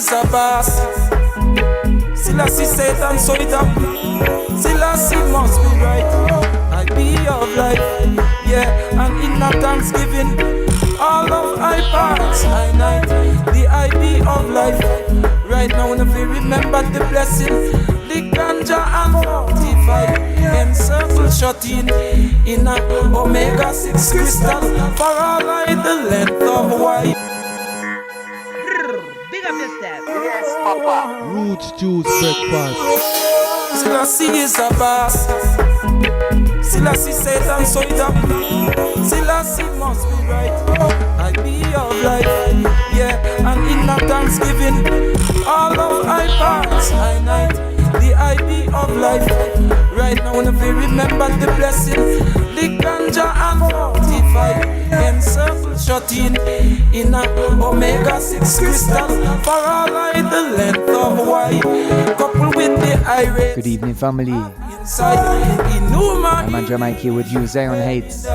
is a boss. Selassie Satan, so it up. Selassie must be right. I be of life, yeah, and in a Thanksgiving, all of I parts, I night, the I be of life. Right now, if we remember the blessing, the ganja and 45, and circle shot in a omega 6 crystal, for all I the length of white. Big up your step. Yes, Papa. Roots juice breakfast. Selassie is a boss. Selassie Satan, so it up. Selassie must be right. I be of life, yeah, and in a Thanksgiving, all of I parts, I night, the I be of life. Right now, if we remember the blessing, the ganja and 45, and circle shot in a omega 6 crystal, for all I the length of white, couple with the irate. Good evening, family. I'm JahMike here with you, Zion Heights.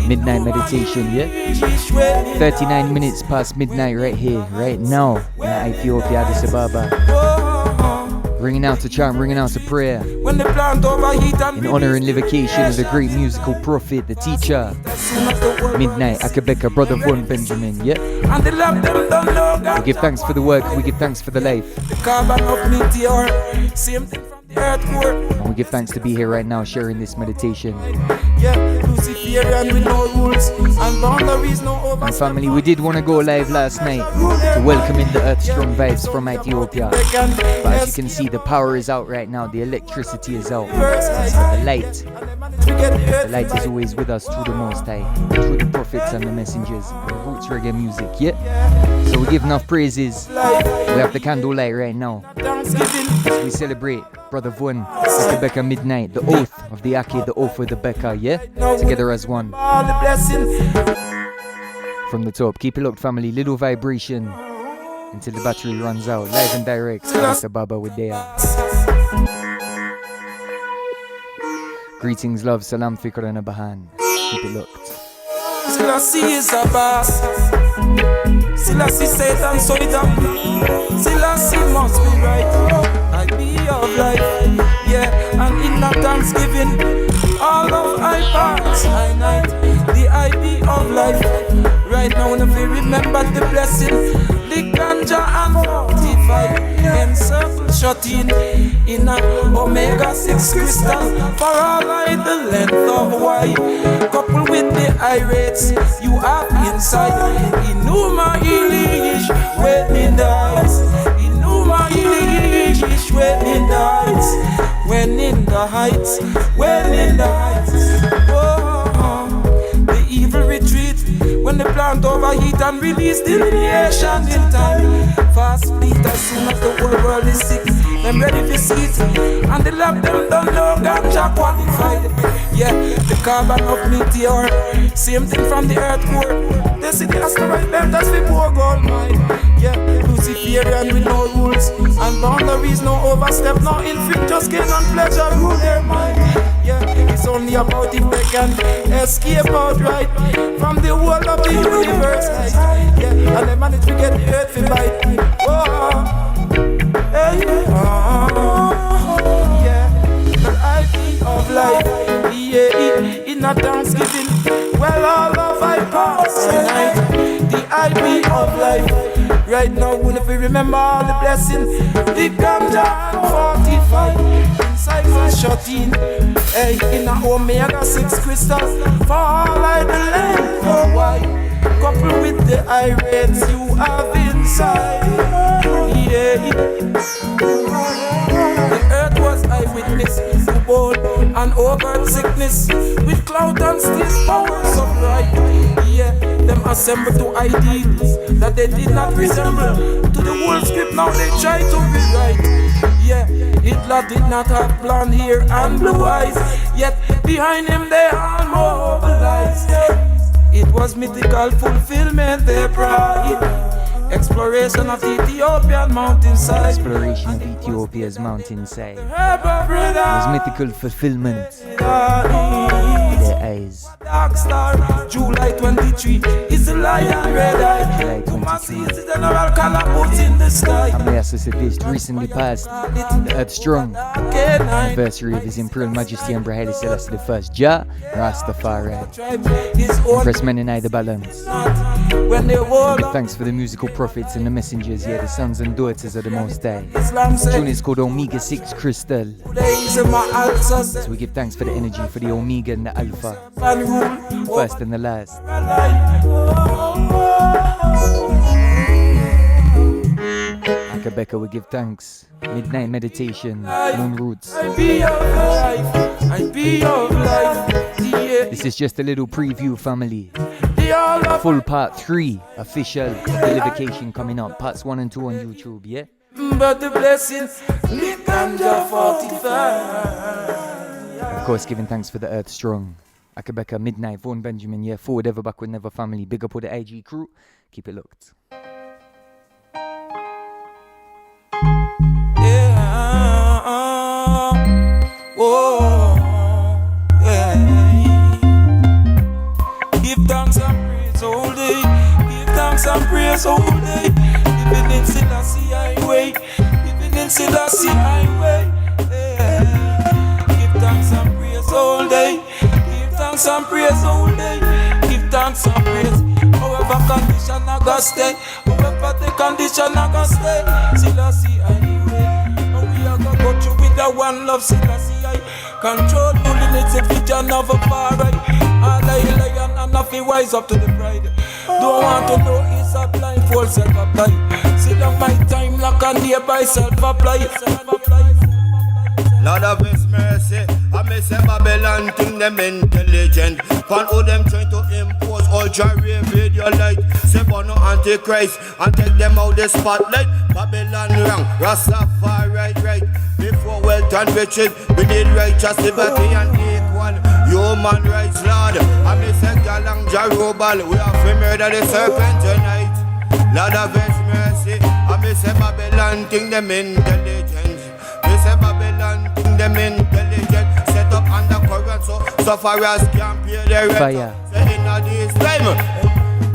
Midnight meditation, yeah? 39 minutes past midnight right here, right now, in Ethiopia, Addis Ababa. Ringing out a chant, ringing out a prayer. In honor and livocation of the great musical prophet, the teacher, Midnite Akae Beka, brother Vaughn Benjamin, yeah? We give thanks for the work, we give thanks for the life. And we give thanks to be here right now sharing this meditation. And family, we did want to go live last night to welcome in the EarthStrong vibes from Ethiopia. But as you can see, the power is out right now, the electricity is out. The light is always with us through the Most High, through the prophets and the messengers of roots reggae music, yeah? So we give enough praises. We have the candlelight right now as we celebrate Brother Vaughn Akae Beka Midnight, the oath of the Akae, the oath of the Beka, yeah? Together as one. From the top, keep it locked, family. Little vibration until the battery runs out. Live and direct, Addis Ababa with Dea. Greetings, love, salam, fikr and abahan. Keep it locked. Selassie is a boss. Selassie Satan, so it up. Selassie must be right. I be of life, yeah, and in a Thanksgiving, all of I parts, I night, the I be of life. Right now, if we remember the blessing, the ganja and 45, and circle shot in a omega 6 crystal, for all I the length of white, couple with the irates you have inside. Inuma ilish when in the heights. Inuma ilish when in the heights. When in the heights. When in the heights. Oh, the evil retreat. When the plant overheat and release the radiation in time. Fast feet as soon as the whole world is sick. Them ready to see it. And the lab them don't know ganja qualified. Yeah, the carbon of meteor. Same thing from the earth core. They see the asteroid belt as we pour gold mine. Yeah, Luciferian with no rules and boundaries, no overstep, no inflict, just gain and pleasure rule their mind. Yeah, it's only about if they can escape outright from the world of the universe. Yeah, and they manage to get the earth to bite. Oh, hey, yeah, the idea of life, yeah, in a Thanksgiving. Well, all of I pass tonight, the idea of life. Right now, if we remember all the blessings, the ganja 45 inside my shot in. Hey, in a omega 6 crystal, for all I the length for white, couple with the irates you have inside. Yeah, the earth was eyewitness to bold and overt sickness with cloud and still powers of right. Yeah, them assembled to ideals that they did not resemble to the whole script. Now they try to rewrite. Yeah, Hitler did not have blonde hair and blue eyes, yet behind him they all mobilized. It was mythical fulfillment, their pride. Exploration of the Ethiopian mountainside. Exploration of Ethiopia's mountainside. It was mythical fulfillment. Their eyes. dark star. July 23 is the lion red eye. Kumasi is the general calaboose in the sky. This recently passed the EarthStrong anniversary of His Imperial Majesty Emperor Haile Selassie I, Jah Rastafari. Impress men and I the balance. Give thanks for the musical prophets and the messengers, the sons and daughters of the Most High. The tune is called Omega 6 Crystal. So we give thanks for the energy, for the Omega and the Alpha, first and the last. Akae Beka, we give thanks. Midnight meditation, moon roots. This is just a little preview, family. Full part 3 official deliveration coming up. Parts 1 and 2 on YouTube, yeah? But the blessings, Ganja 45. Of course, giving thanks for the EarthStrong. Akae Beka, Midnite, Vaughn Benjamin, yeah? Forward ever, backward never, family. Big up all the IG crew. Keep it looked. Give thanks and praise all day. Give thanks and praise all day. Living in Selassie highway. Living in Selassie highway. Give thanks and praise all day. Give thanks and praise all day. Give thanks and praise. However condition I gotta stay. However the condition I gotta stay. Selassie highway. And we are gonna go through with the one love Selassie. Control the limits of vision of a far right. All I lion and nothing wise up to the pride. Don't want to know it's a blindfold self-apply. See that my time like a nearby self-apply. Lord of His mercy, I may say Babylon think them intelligent. Pan who them trying to impose ultra radio light. Say bono antichrist and take them out the spotlight. Babylon wrong, Rastafari right. Before wealth and riches, we need righteous liberty and equal human rights, Lord. I may say Galang Jarobal, we have to murder the serpent tonight. Lord of His mercy, I may say Babylon think them intelligent. Me say Babylon think them intelligent. Set up undercurrent so sufferers can't pay their rent. Say in all this time.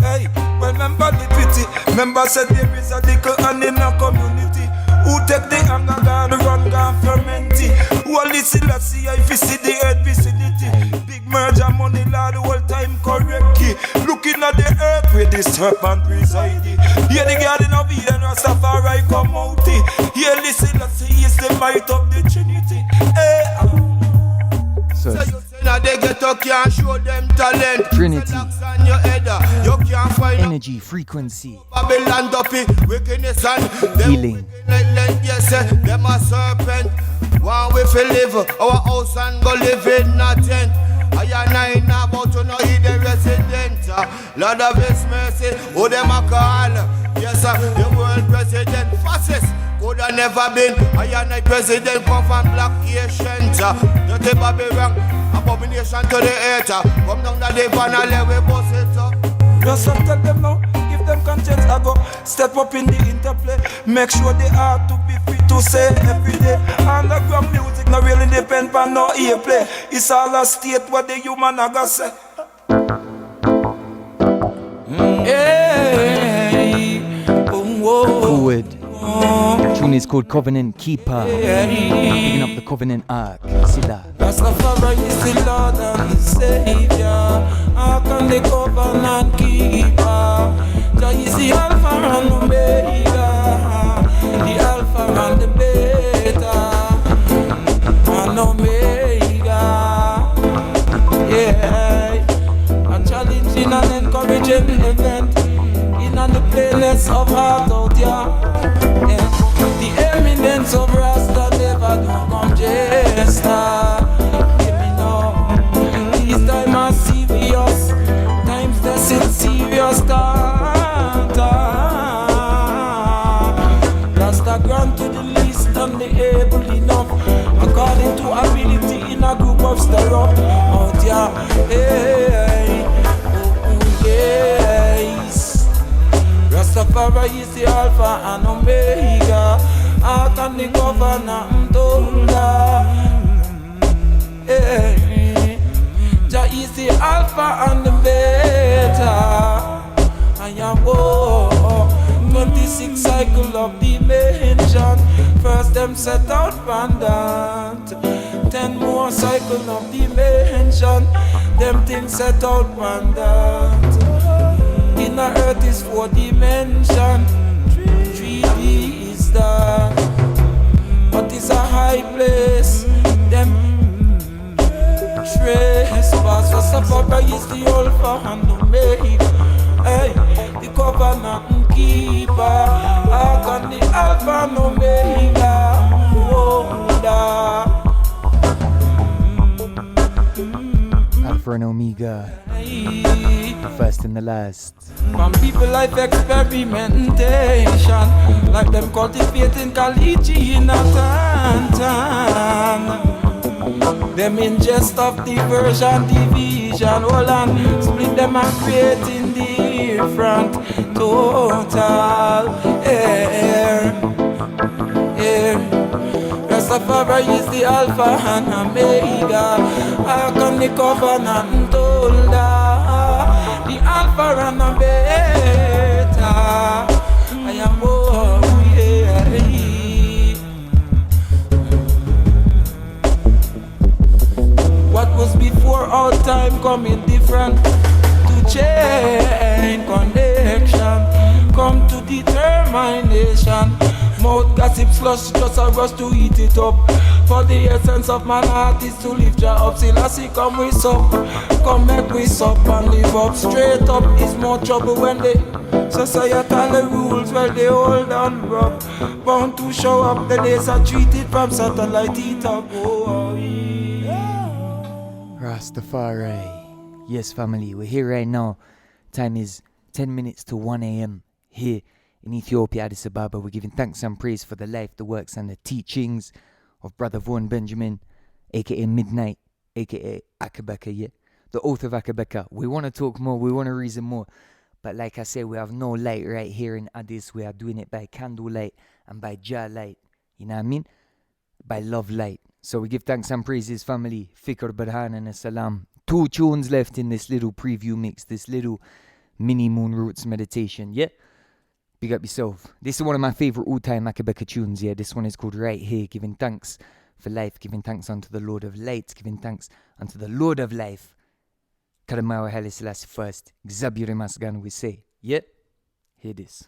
Hey, well, remember the pity. Remember said there is a little and in a community. Who take the anger, gone run, gone fermenty. Who a listen, let's see if you see the earth vicinity. Big merger money, Lord, the whole time correct key. Looking at the earth where the serpent reside. Here the garden of Eden, Rastafari come out. Here listen, let's see, is the might of the Trinity. Hey, so now they get up, can't show them talent. Trinity, you can't find energy, frequency, Babylon dopey, wickedness and healing. Yes, them a serpent. One we feel live, our house and go live in a tent. I and I about to know he the resident. Lord of His mercy, who them a call? Yes, the world president, fastest. Could have never been. I and I president come from black Asian. Don't ever be wrong. Abomination to the earth. Come down the van and let we bust it up. Just tell them now, give them conscience. I go step up in the interplay. Make sure they are to be free to say every day. Underground music not really depend on no airplay. It's all a state what the human I gotta say. Hey, Forward. Tune is called Covenant Keeper. Picking up the Covenant Ark. Silla. Rastafari is the Lord and the Savior. How can the Covenant Keeper? Jah is the Alpha and Omega, the Alpha and the Beta and Omega. Yeah, a challenging and encouraging event in the plainest of heart out here. The eminence of Rasta never do come jester. Give me now. These times are serious. Times that's in serious time. Rasta grant to the least and the able enough. According to ability in a group of stir up out here. Hey, yes. Rastafari is the Alpha and Omega. How can the governor Mdola? Jah is the Alpha them set out pendant. 10 more cycle of dimension. Them things set out pendant. In the earth is 4 dimension. 3D is that. But it's a high place. Them trespass. Rastafari is the Alpha and Omega. Hey, the covenant keeper. I got the Alpha and Omega. Alpha and Omega, the first and the last. From people life experimentation, like them cultivating caliche in a tantan. Them ingest of diversion, division, hold on, split them and creating different total air. Rastafari is the Alpha and Omega. I come the covenant told the Alpha and Omega. I am what was before all time coming different to chain connection. Come to determination. Mouth gossip slush, just a rush to eat it up. For the essence of my heart is to lift Jah up. Selassie come we sup, come make we sup and live up. Straight up is more trouble when they societal rules, well they hold on rough. Bound to show up, the days are treated from satellite eat up. Oh, yeah. Rastafari. Yes, family, we're here right now. Time is 10 minutes to 1 a.m. here in Ethiopia, Addis Ababa. We're giving thanks and praise for the life, the works, and the teachings of Brother Vaughn Benjamin, aka Midnite Akae Beka, yeah. The Oath of Akae Beka. We want to talk more, we want to reason more. But like I say, we have no light right here in Addis. We are doing it by Candlelit and by JahLight. You know what I mean? By Love Light. So we give thanks and praises, family. Fikr Barhan and Salam. 2 tunes left in this little preview mix, this little mini Moon Roots meditation, yeah? Big up yourself. This is one of my favorite all-time Akae Beka tunes, yeah. This one is called Right Here, giving thanks for life, giving thanks unto the Lord of Light, giving thanks unto the Lord of Life. Karamawa Haile Selassie first. Xabure Masgan, we say. Yeah? Hear this.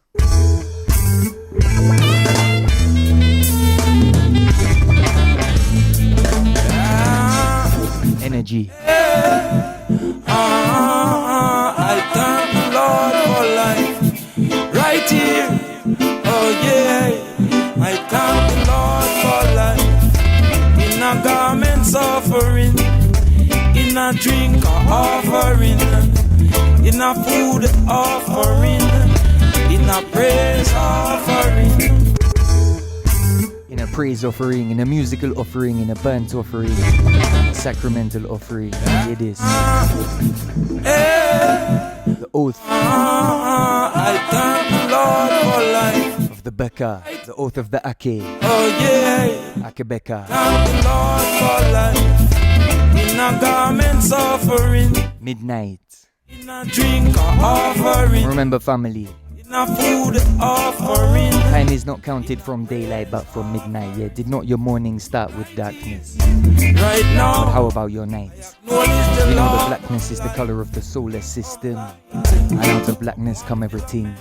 Energy. I thank the Lord for life. Right here, oh yeah, I thank the Lord for life. In a garment's offering, in a drink offering, in a food offering, in a praise offering. In a praise offering, in a musical offering, in a burnt offering, a sacramental offering. It is the oath I thank the Lord for life. of the Beka, the oath of the Akae. Oh yeah, Akae Beka. thank the Lord for life. In a garment's offering, Midnight. in a drink offering, Remember, family, in a food offering. time is not counted from daylight but from midnight. Yeah, did not your morning start with darkness? Right now, How about your night? no is the You know the Lord. blackness is the color of the solar system, and out of blackness come everything.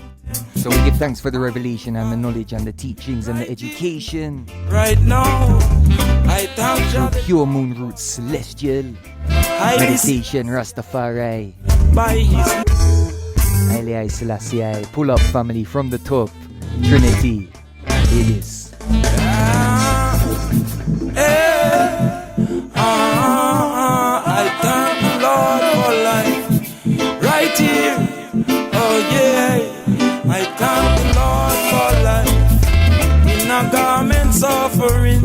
So we give thanks for the revelation and the knowledge and the teachings and the education. Right now, I thank Through Jah pure moon roots, celestial meditation, Rastafari. by His Haile Selassie. Pull up, family, from the top. Trinity. It is. I thank the Lord for life. Right here, oh yeah, I thank the Lord for life. In a garment's offering,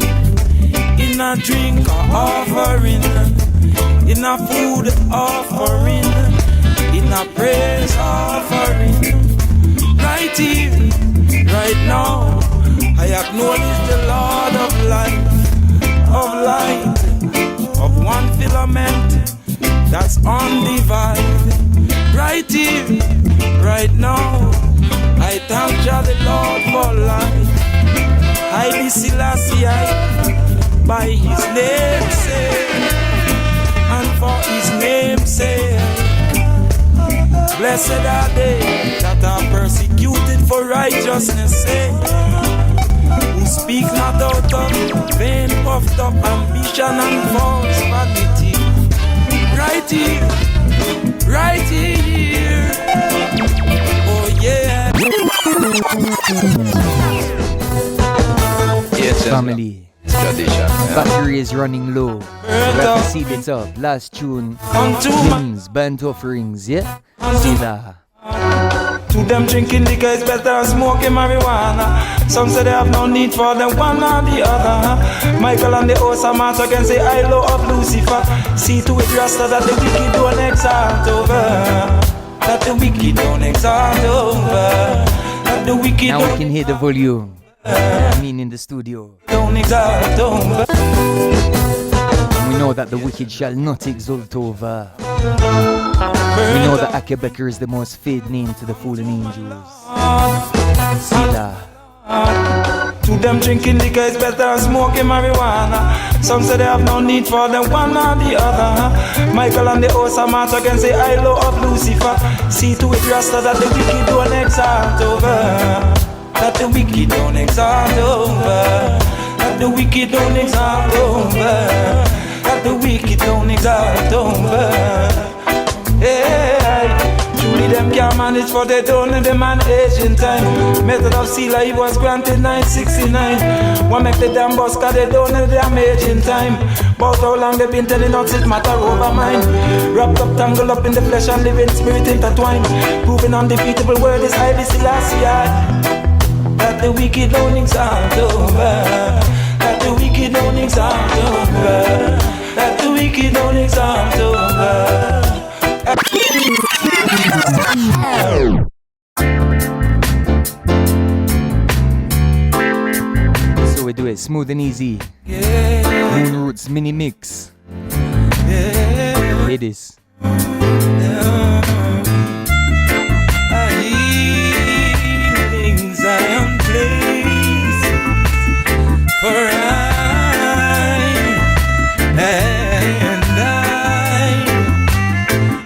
in a drink offering, in a food offering, in a praise offering. Right here, right now, I acknowledge the Lord of life, of light, of one filament that's undivided. Right here, right now, I thank Jah the Lord for life. Haile Selassie, by his name say, and for his name say, blessed are they that are persecuted for righteousness' sake, who speak not out of vain puffed up ambition and false vanity. Right here, right here, oh yeah. Family, battery is running low. We have to seal it up. Last tune, hymns, burnt offerings, yeah? See that. To them drinking liquor is better than smoking marijuana. Some say they have no need for them one or the other. Michael and the Osamata can say I love Lucifer. See to it Rasta that the wicked don't exalt over. That the wicked don't exalt over. That the wicked now we can hear the volume. I mean in the studio. Don't exalt over. And we know that the wicked shall not exalt over. We know that Akae Beka is the most favored name to the fallen angels. Sila. To them drinking liquor is better than smoking marijuana. Some say they have no need for them one or the other. Michael and the Osamata can say I love Lucifer. See to it Rasta that the wicked don't exalt over. That the wicked don't exalt over. That the wicked don't exalt over. That the wicked don't exalt over. Hey, truly them can't manage for they don't know the man age in time. Method of Sila he was granted 969. One make the damn boss cause they don't know the damage in time. About how long they been telling us it matter over mine. Wrapped up, tangled up in the flesh and living spirit intertwined. Proving undefeatable word is Haile Selassie. That the wicked don't exalt over. That the wicked don't exalt over. That the wicked don't exalt over. So we do it smooth and easy. Moon Roots mini mix. Hear this. Zion place for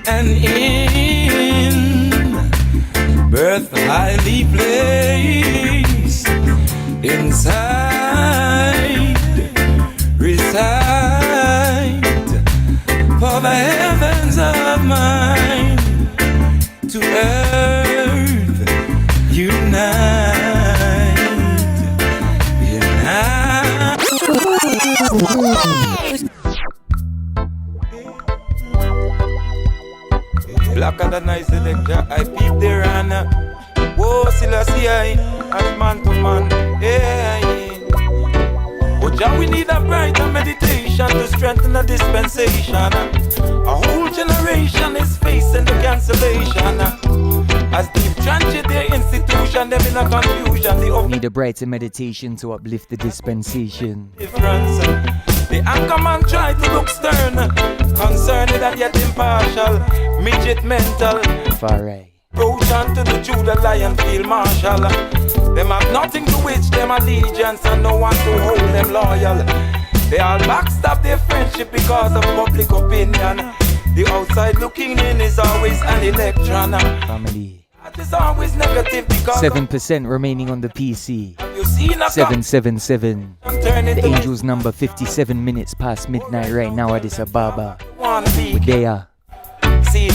and in birth highly placed inside reside for the heavens of mine to earth unite. Blacker than I select, I peep there and whoa, Selassie, as man to man, hey. But Jah, we need a brighter meditation to strengthen the dispensation. A whole generation is facing the cancellation. As deep trench their institution, them in a confusion. Need a brighter meditation to uplift the dispensation. Difference. The anchor man try to look stern, concerned that yet impartial, midget mental. Far right. Approach unto the Judah Lion Field Marshal. Them have nothing to which them allegiance and no one to hold them loyal. They all backstab their friendship because of public opinion. The outside looking in is always an electron. Family. That is always negative because 7% remaining on the PC. 777. The The Angels number 57 minutes past midnight right now at Addis Ababa. We're there. See,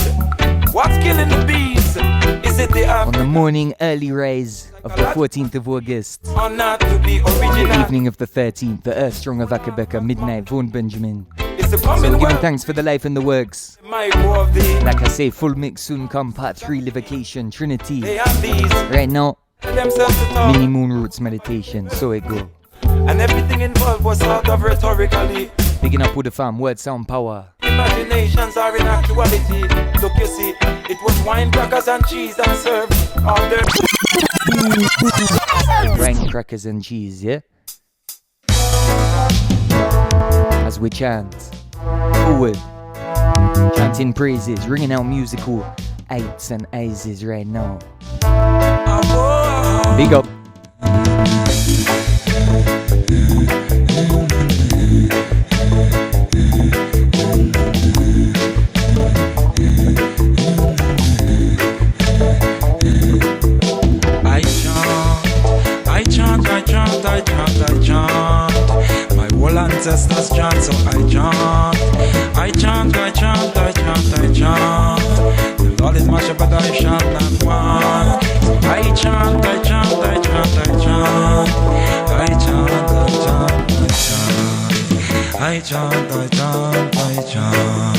what's killing the bees? Is it the On the morning early rise of the 14th of August, or not to be the original? evening of the 13th, the EarthStrong of Akae Beka, Midnite, Vaughn Benjamin. It's the So coming giving world. thanks for the life and the works. My war of the Like I say, full mix soon come, part 3, Livocation, Trinity. they have these Right now, themselves to talk. mini moon roots meditation, so it go. And everything involved was sort of rhetorically. Picking up with the fam, word sound power. Imaginations are in actuality. Look, you see, it was wine, crackers and cheese and served all their Wine, crackers and cheese, yeah? As we chant forward, chanting praises, ringing out musical eights and aces right now. Big up. Ancestors chant, so I chant. I chant, I chant, I chant, I chant. The Lord is my shepherd, I shall not want. I chant, I chant, I chant, I chant. I chant, I chant, I chant. I chant, I chant, I chant.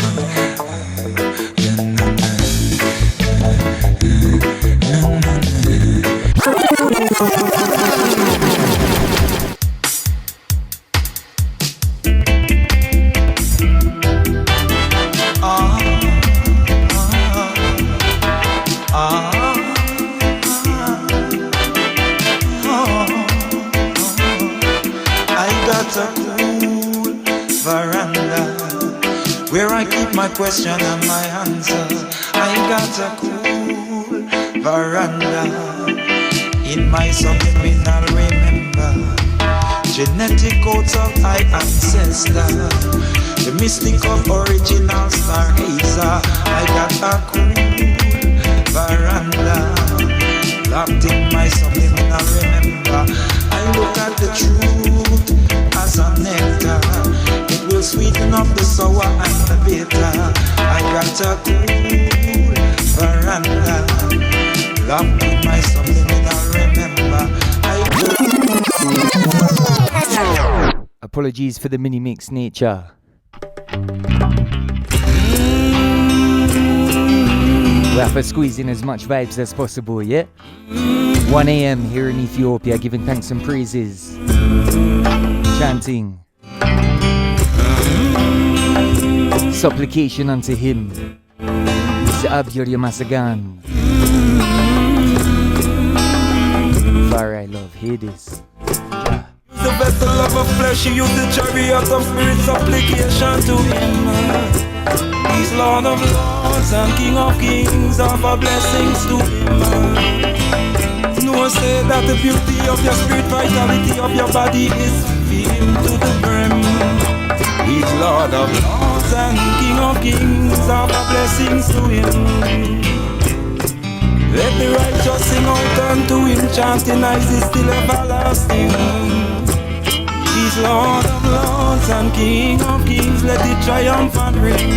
My question and my answer. I got a cool veranda in my subliminal remember. Genetic codes of my ancestor, the mystic of original stargazer. I got a cool veranda locked in my subliminal remember. I look at the truth as a nectar. It will sweeten up the sour and the bitter. I got a cool veranda locked in my subliminal remember. Apologies for the mini mix nature. We have to squeeze in as much vibes as possible, yeah? 1 a.m. here in Ethiopia, giving thanks and praises, chanting, supplication unto him, Mr. Abdur Yamasagan. Far I love, hear this. The vessel of a flesh, he used the chariot of spirit, supplication to him. He's Lord of lords and King of kings, offer blessings to him. No say that the beauty of your spirit, vitality of your body is filled to the brim. He's Lord of lords and King of kings, offer blessings to him. Let the righteous sing out unto him, chanting as is still everlasting. He's Lord of lords and King of kings, let it triumphant ring.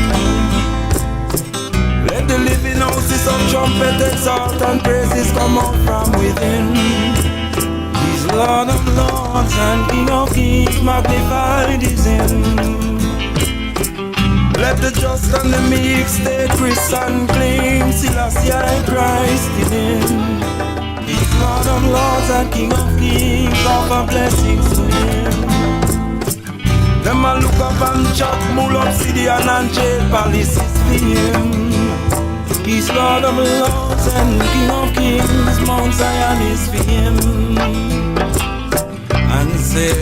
Let the living houses of trumpet exalt and praises come out from within. He's Lord of lords and King of kings, magnified is him. Let the just and the meek stay crisp and clean, Selassie Christ in him. He's Lord of lords and King of kings, offer blessings to him. Them a look up and chat, Mool Obsidian and jail palaces for him. He's Lord of lords and King of kings, Mount Zion is for him. And say,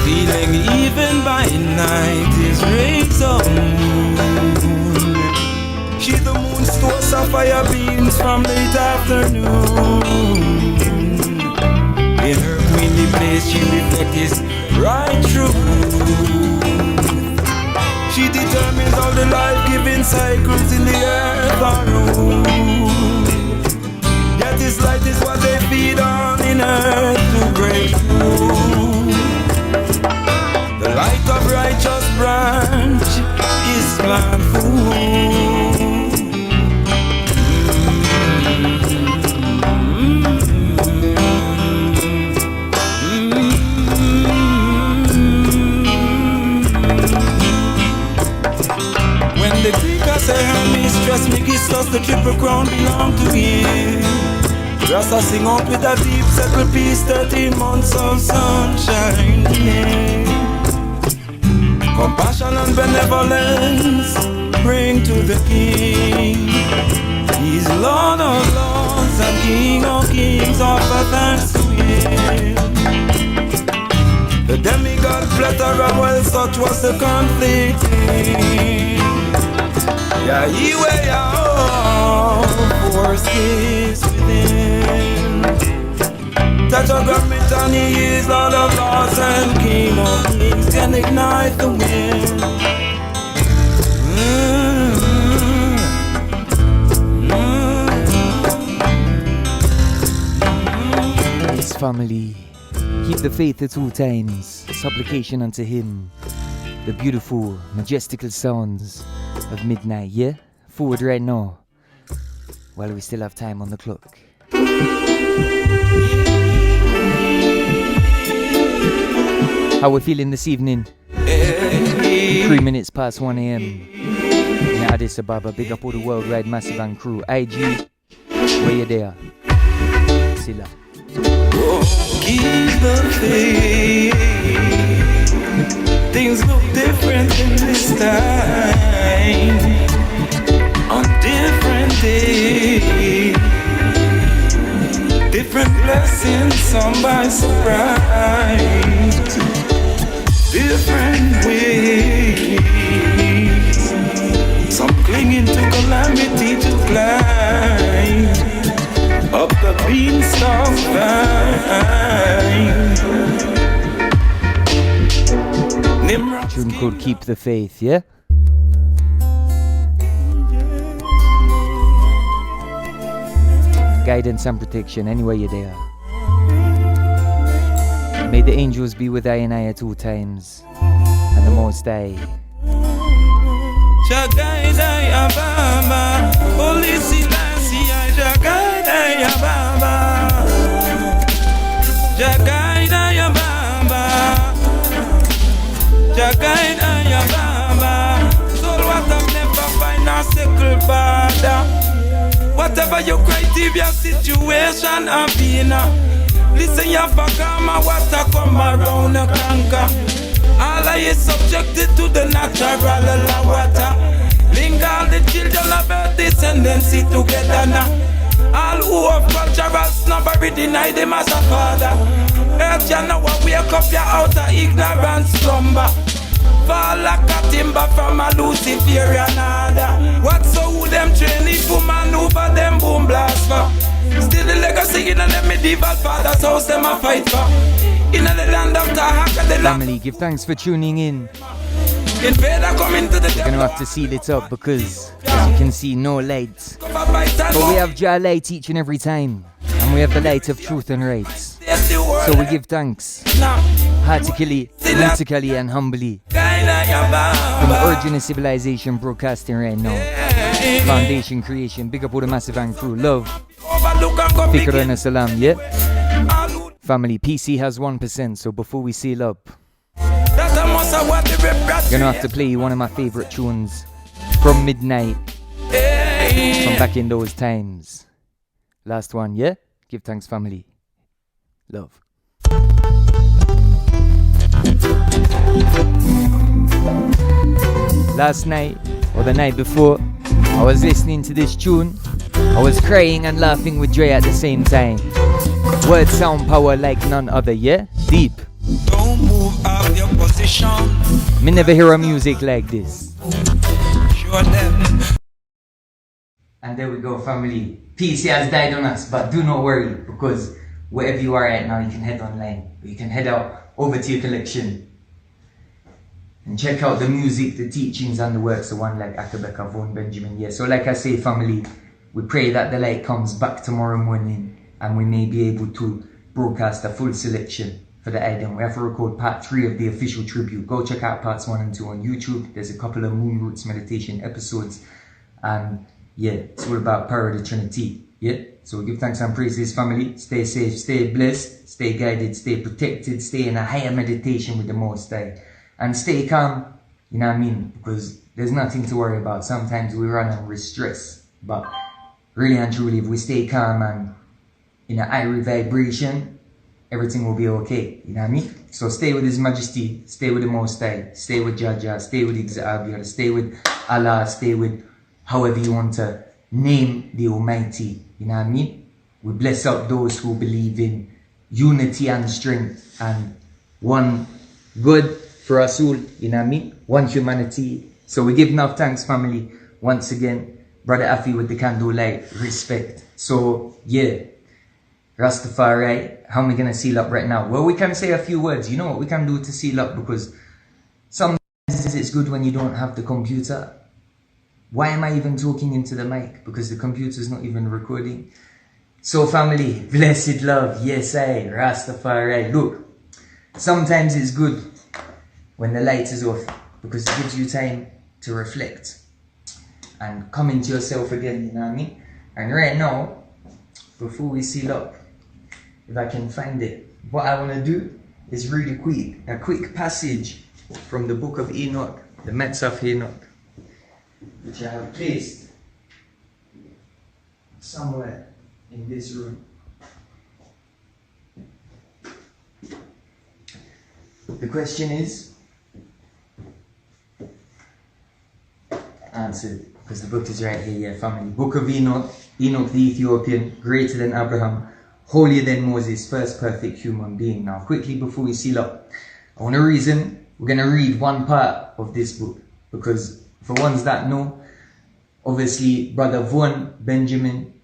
feeling even by night is rays of moon. She the moon stores sapphire beams from late afternoon. In her queenly place she reflects his right truth. She determines all the life-giving cycles in the earth are ruled. Yet his light is what they feed on in earth to break through. The light of righteous branch is plant food. When the Greek say her mistress, Megistus, the triple crown belong to him. Rasta sing out with a deep settled peace, 13 months of sunshine. Compassion and benevolence bring to the King. He's Lord of lords and King of kings, offer thanks to him. The demigod bless scatter, well, such was the conflict. Yeah, he way out, forces within. Touch of government and he is Lord of Lords and King of Kings can ignite the wind. His family, keep the faith at all times, supplication unto him, the beautiful, majestical sounds of midnight, yeah? Forward right now, while we still have time on the clock. How we feeling this evening? 3 minutes past 1 a.m. in Addis Ababa. Big up all the worldwide massive and crew. IG, where you there? Silla. Keep the faith. Things look different in this time. On different days. Different blessings, some by surprise. Different ways. Some clinging to calamity to climb up the beanstalk line. Tune called Keep the Faith, yeah? Guidance and protection anywhere you're there. May the angels be with I and I at all times, and the Most High. Holy Selassie, Jagai Baba. Jagai Baba. Jagai Baba. Soul what I've never find a sickle father. Whatever your criteria situation I've been listen ya fakama what I come around a conquer. All I is subjected to the natural law water. Link all the children of earth descendancy together now. All who have cultural snobbery deny them as a father. Earth you know what wake up you out of ignorance slumber. Fall like a timber from a Luciferian order. What so who them training for maneuver them boom blast for? Still the legacy in the medieval father's house them a fight for. In the land of Tahaka the Family, give thanks for tuning in. Invader coming to the We're gonna have to seal it up because, as you can see, no lights. But we have Jah light each and every time. And we have the light of truth and rights. So we give thanks. Heartily, musically and humbly. From the origin of civilization broadcasting right now. Foundation creation, big up all the massive and crew. Love. Fikr and salam, yeah? Family, PC has 1%, so before we seal up, gonna have to play one of my favorite tunes from Midnite, from back in those times. Last one, yeah? Give thanks, family. Love. Last night, or the night before, I was listening to this tune. I was crying and laughing with joy at the same time. Word sound power like none other, yeah? Deep. Don't move out your position. Me never hear a music like this. Sure them. And there we go, family. PC has died on us, but do not worry, because wherever you are right now, you can head online. You can head out over to your collection and check out the music, the teachings, and the works of one like Akae Beka, Vaughn Benjamin. Yeah, so like I say, family, we pray that the light comes back tomorrow morning and we may be able to broadcast a full selection for the item. We have to record part 3 of the official tribute. Go check out parts 1 and 2 on YouTube. There's a couple of Moon Roots meditation episodes. And yeah, it's all about power of the Trinity. Yeah, so we give thanks and praise this family. Stay safe, stay blessed, stay guided, stay protected, stay in a higher meditation with the Most High. And stay calm, you know what I mean? Because there's nothing to worry about. Sometimes we run and we're stressed. But really and truly, if we stay calm and in a higher vibration, everything will be okay. You know what I mean? So stay with His Majesty, stay with the Most High, stay with Jah, stay with Ethiopia, stay with Allah, stay with however you want to name the Almighty. You know what I mean? We bless up those who believe in unity and strength and one good for us all, you know what I mean? One humanity. So we give enough thanks, family. Once again, Brother Afi with the Candlelit, respect. So, yeah, Rastafari, how am we going to seal up right now? Well, we can say a few words. You know what we can do to seal up? Because sometimes it's good when you don't have the computer. Why am I even talking into the mic? Because the computer's not even recording. So, family, blessed love, yes, I, Rastafari. Look, sometimes it's good when the light is off because it gives you time to reflect and come into yourself again, you know what I mean? And right now, before we seal up, if I can find it, what I want to do is read a quick passage from the book of Enoch, the Midnite Akae Beka, which I have placed somewhere in this room. The question is answered, because the book is right here, yeah, family. Book of Enoch, Enoch the Ethiopian, greater than Abraham, holier than Moses, first perfect human being. Now, quickly before we seal up, I want to reason, we're going to read one part of this book, because for ones that know, obviously, Brother Vaughn Benjamin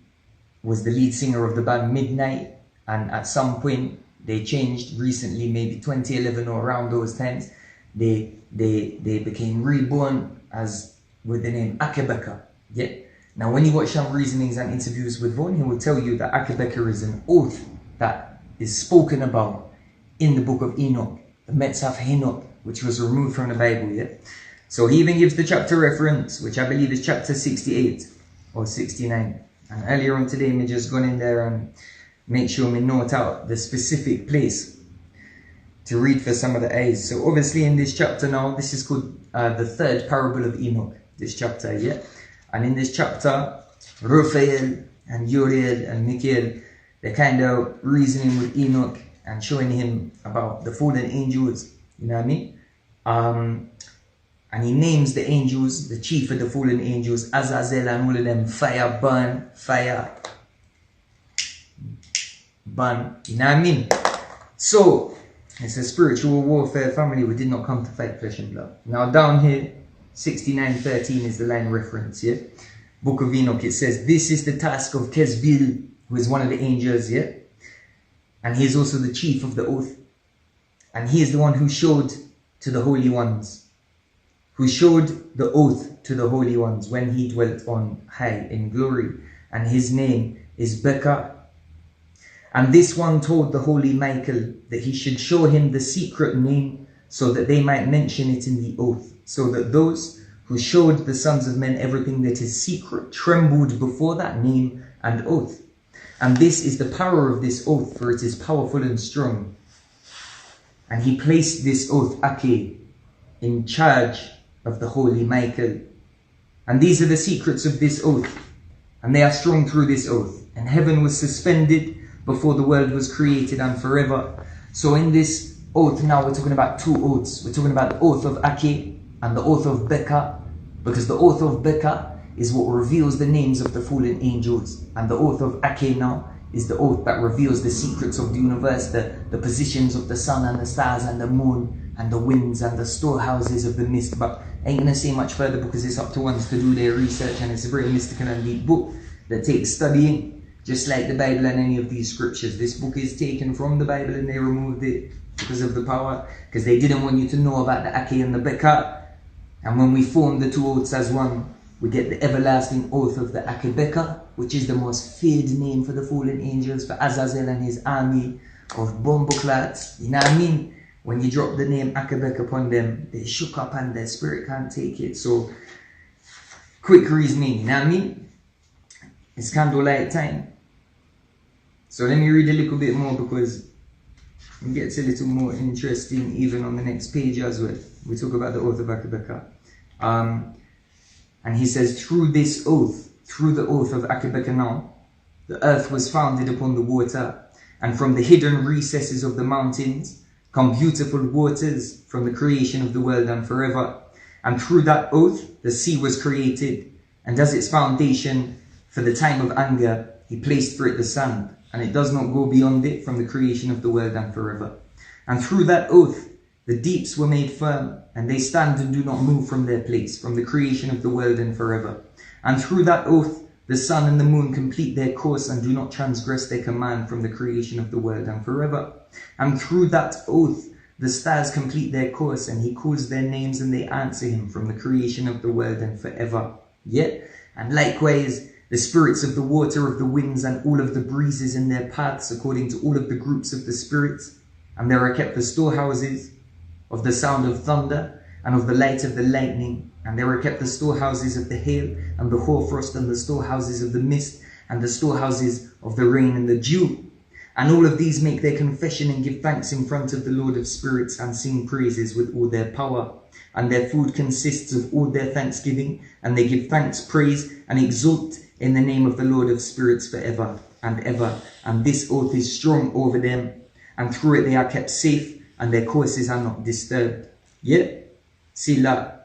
was the lead singer of the band Midnite, and at some point, they changed recently, maybe 2011 or around those times, they became reborn as with the name Akae Beka. Yeah. Now, when you watch some reasonings and interviews with Vaughn, he will tell you that Akae Beka is an oath that is spoken about in the book of Enoch, the Midnite Akae Beka, which was removed from the Bible. Yeah. So he even gives the chapter reference, which I believe is chapter 68 or 69. And earlier on today, me just gone in there and make sure me note out the specific place to read for some of the eyes. So obviously in this chapter now, this is called the third parable of Enoch, this chapter, yeah? And in this chapter, Raphael and Uriel and Michael, they're kind of reasoning with Enoch and showing him about the fallen angels, you know what I mean? And he names the angels, the chief of the fallen angels, Azazel, and all of them, fire, burn, you know what I mean? So, it's a spiritual warfare, family. We did not come to fight flesh and blood. Now down here, 69:13 is the line reference, yeah? Book of Enoch, it says, this is the task of Kesbil, who is one of the angels, yeah? And he is also the chief of the oath. And he is the one who showed to the holy ones, who showed the oath to the holy ones when he dwelt on high in glory. And his name is Beka. And this one told the holy Michael that he should show him the secret name so that they might mention it in the oath, so that those who showed the sons of men everything that is secret trembled before that name and oath. And this is the power of this oath, for it is powerful and strong. And he placed this oath, Akae, in charge of the holy Michael. And these are the secrets of this oath, and they are strong through this oath. And heaven was suspended before the world was created and forever. So in this oath now, we're talking about two oaths. We're talking about the oath of Akae and the oath of Beka, because the oath of Beka is what reveals the names of the fallen angels, and the oath of Akae now is the oath that reveals the secrets of the universe, the positions of the sun and the stars and the moon and the winds and the storehouses of the mist. But I ain't gonna say much further because it's up to ones to do their research, and it's a very mystical and deep book that takes studying. Just like the Bible and any of these scriptures, this book is taken from the Bible and they removed it because of the power, because they didn't want you to know about the Akae and the Beka. And when we form the two oaths as one, we get the everlasting oath of the Akae Beka, which is the most feared name for the fallen angels, for Azazel and his army of bumbleclats. You know what I mean? When you drop the name Akae Beka upon them, they shook up and their spirit can't take it. So, quick reasoning, you know what I mean? It's candlelight time. So let me read a little bit more because it gets a little more interesting even on the next page as well. We talk about the oath of Akae Beka. And he says, through this oath, through the oath of Akae Beka now, the earth was founded upon the water, and from the hidden recesses of the mountains come beautiful waters from the creation of the world and forever. And through that oath, the sea was created, and as its foundation for the time of anger, he placed for it the sand, and it does not go beyond it from the creation of the world and forever. And through that oath, The deeps were made firm, and they stand and do not move from their place, from the creation of the world and forever. And through that oath, the sun and the moon complete their course and do not transgress their command from the creation of the world and forever. And through that oath, the stars complete their course, and he calls their names and they answer him from the creation of the world and forever. Yet, and likewise, the spirits of the water, of the winds, and all of the breezes in their paths, according to all of the groups of the spirits. And there are kept the storehouses of the sound of thunder, and of the light of the lightning. And there are kept the storehouses of the hail, and the hoarfrost, and the storehouses of the mist, and the storehouses of the rain and the dew. And all of these make their confession and give thanks in front of the Lord of spirits, and sing praises with all their power. And their food consists of all their thanksgiving, and they give thanks, praise, and exult in the name of the Lord of spirits forever and ever. And this oath is strong over them, and through it they are kept safe, and their courses are not disturbed. Yet, Selah.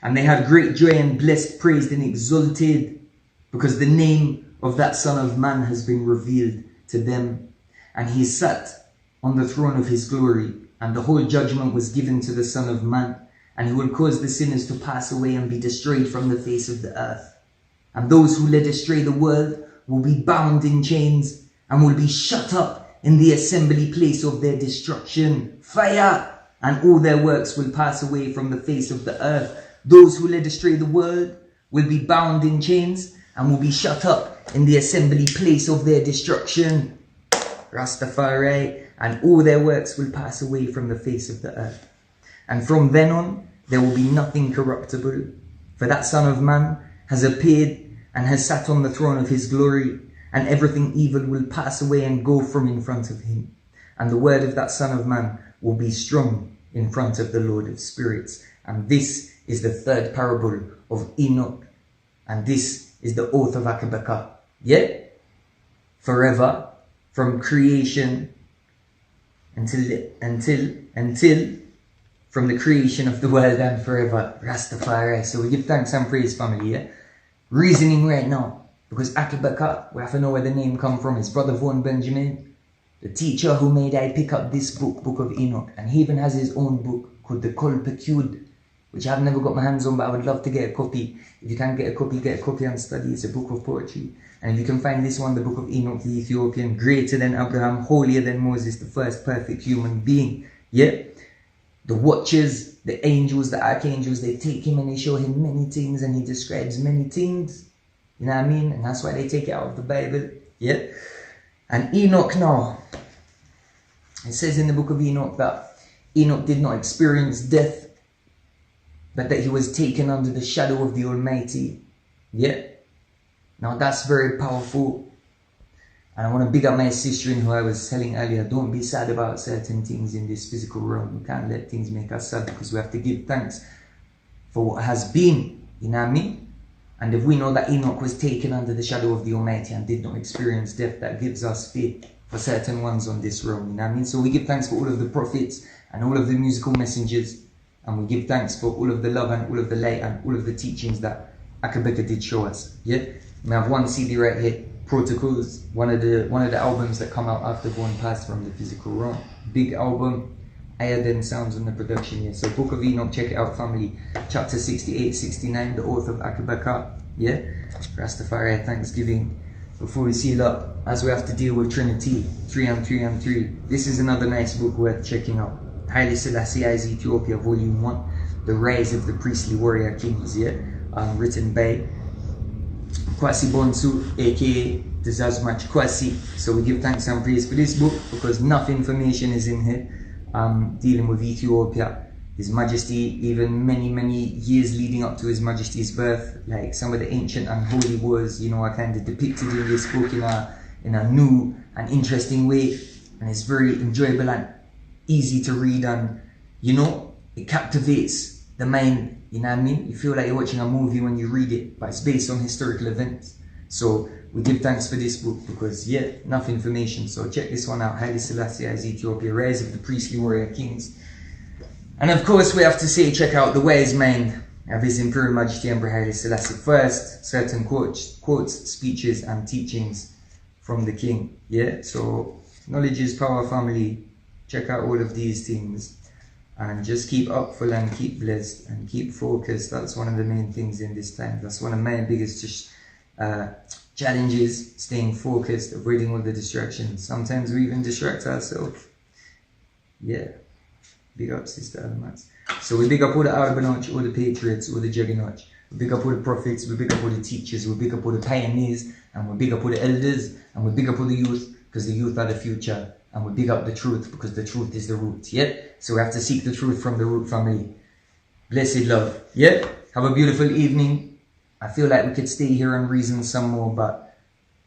And they had great joy and blessed, praised, and exalted, because the name of that Son of Man has been revealed to them. And he sat on the throne of his glory, and the whole judgment was given to the Son of Man, and he will cause the sinners to pass away and be destroyed from the face of the earth. And those who led astray the world will be bound in chains, and will be shut up in the assembly place of their destruction. Fire! And all their works will pass away from the face of the earth. Those who led astray the world will be bound in chains and will be shut up in the assembly place of their destruction. Rastafari. And all their works will pass away from the face of the earth. And from then on, there will be nothing corruptible. For that Son of Man has appeared and has sat on the throne of his glory, and everything evil will pass away and go from in front of him. And the word of that Son of Man will be strong in front of the Lord of spirits. And this is the third parable of Enoch. And this is the oath of Akae Beka. Yet, forever, from creation until from the creation of the world and forever. Rastafari. So we give thanks and praise, family, yeah? Reasoning right now, because Akae Beka, we have to know where the name come from. His brother Vaughn Benjamin, the teacher who made I pick up this book of Enoch. And he even has his own book called the Colpecude, which I've never got my hands on, but I would love to get a copy. If you can get a copy and study. It's a book of poetry. And if you can find this one, the book of Enoch the Ethiopian, greater than Abraham, holier than Moses, the first perfect human being. Yeah? The watchers, the angels, the archangels, they take him and they show him many things, and he describes many things. You know what I mean? And that's why they take it out of the Bible. Yeah? And Enoch now, it says in the book of Enoch that Enoch did not experience death, but that he was taken under the shadow of the Almighty. Yeah? Now that's very powerful. And I want to big up my sister in who I was telling earlier, don't be sad about certain things in this physical realm. We can't let things make us sad, because we have to give thanks for what has been. You know what I mean? And if we know that Enoch was taken under the shadow of the Almighty and did not experience death, that gives us faith for certain ones on this realm. You know what I mean? So we give thanks for all of the prophets and all of the musical messengers. And we give thanks for all of the love and all of the light and all of the teachings that Akae Beka did show us. Yeah? We have one CD right here, Protocols, one of the albums that come out after Vaughn passed from the physical realm. Big album, higher than sounds on the production here. So Book of Enoch, check it out, family. Chapter 68, 69, the oath of Akae Beka. Yeah? Rastafari, Thanksgiving. Before we seal up, as we have to deal with Trinity, 3 and 3 and 3. This is another nice book worth checking out. Haile Selassie's Ethiopia, Volume 1, The Rise of the Priestly Warrior Kings, yeah? Written by Kwasi Bonsu, aka the JahMike Kwasi. So we give thanks and praise for this book, because enough information is in here dealing with Ethiopia, His Majesty, even many years leading up to His Majesty's birth, like some of the ancient and holy wars, you know, are kind of depicted in this book in a new and interesting way, and it's very enjoyable and easy to read, and you know, it captivates the mind. You know what I mean? You feel like you're watching a movie when you read it, but it's based on historical events. So we give thanks for this book, because yeah, enough information. So check this one out. Haile Selassie's Ethiopia, Rise of the Priestly Warrior Kings. And of course we have to say, check out the wise mind of His Imperial Majesty Emperor Haile Selassie first. Certain quotes, speeches and teachings from the king. Yeah, so knowledge is power, family. Check out all of these things. And just keep upful and keep blessed and keep focused. That's one of the main things in this time. That's one of my biggest challenges, staying focused, avoiding all the distractions. Sometimes we even distract ourselves. Yeah. Big up, Sister Almas. So we big up all the Argonauts, all the patriots, all the juggernauts. We big up all the prophets, we big up all the teachers, we big up all the pioneers, and we big up all the elders, and we big up all the youth, because the youth are the future. And we big up the truth, because the truth is the root. Yeah? So we have to seek the truth from the root family. Blessed love. Yeah? Have a beautiful evening. I feel like we could stay here and reason some more, but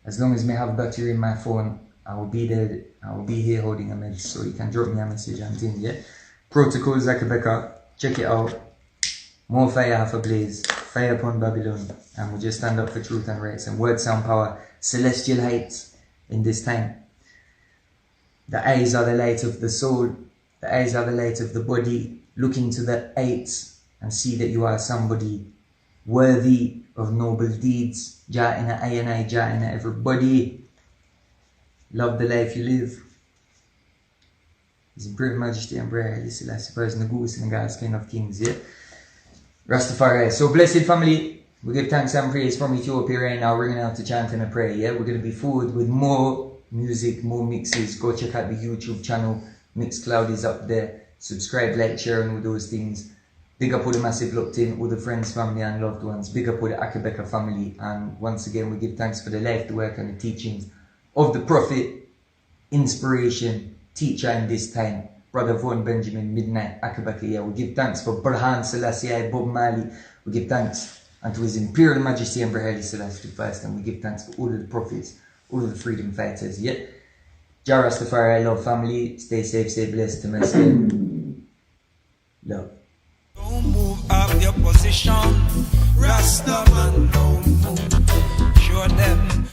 as long as I have battery in my phone, I will be there. I will be here holding a message, so you can drop me a message and thing, yeah? Protocols Akae Beka, check it out. More fire half ablaze, fire upon Babylon, and we just stand up for truth and rights and word sound power, celestial heights in this time. The eyes are the light of the soul, the eyes are the light of the body. Look into the eights and see that you are somebody worthy of noble deeds. Jah in I and I, Jah in everybody. Love the life you live. His Imperial Majesty and Brother Selassie First Nagus and God's King of Kings, yeah? Rastafari. So blessed family, we give thanks and praise from Ethiopia right now. We're going to have to chant and pray, yeah? We're going to be forward with more music, more mixes. Go check out the YouTube channel. Mixcloud is up there. Subscribe, like, share, and all those things. Big up all the massive locked in, all the friends, family, and loved ones. Big up all the Akae Beka family. And once again, we give thanks for the life, the work, and the teachings of the prophet, inspiration, teacher in this time, Brother Vaughn Benjamin, Midnite Akae Beka. Yeah, we give thanks for Burhan Selassie, Bob Marley. We give thanks unto His Imperial Majesty and Brother Selassie First, and we give thanks for all of the prophets, all of the freedom fighters. Yeah, Jah Rastafari, love family. Stay safe, stay blessed. To my skin. Love. Don't move out your position, Rasta.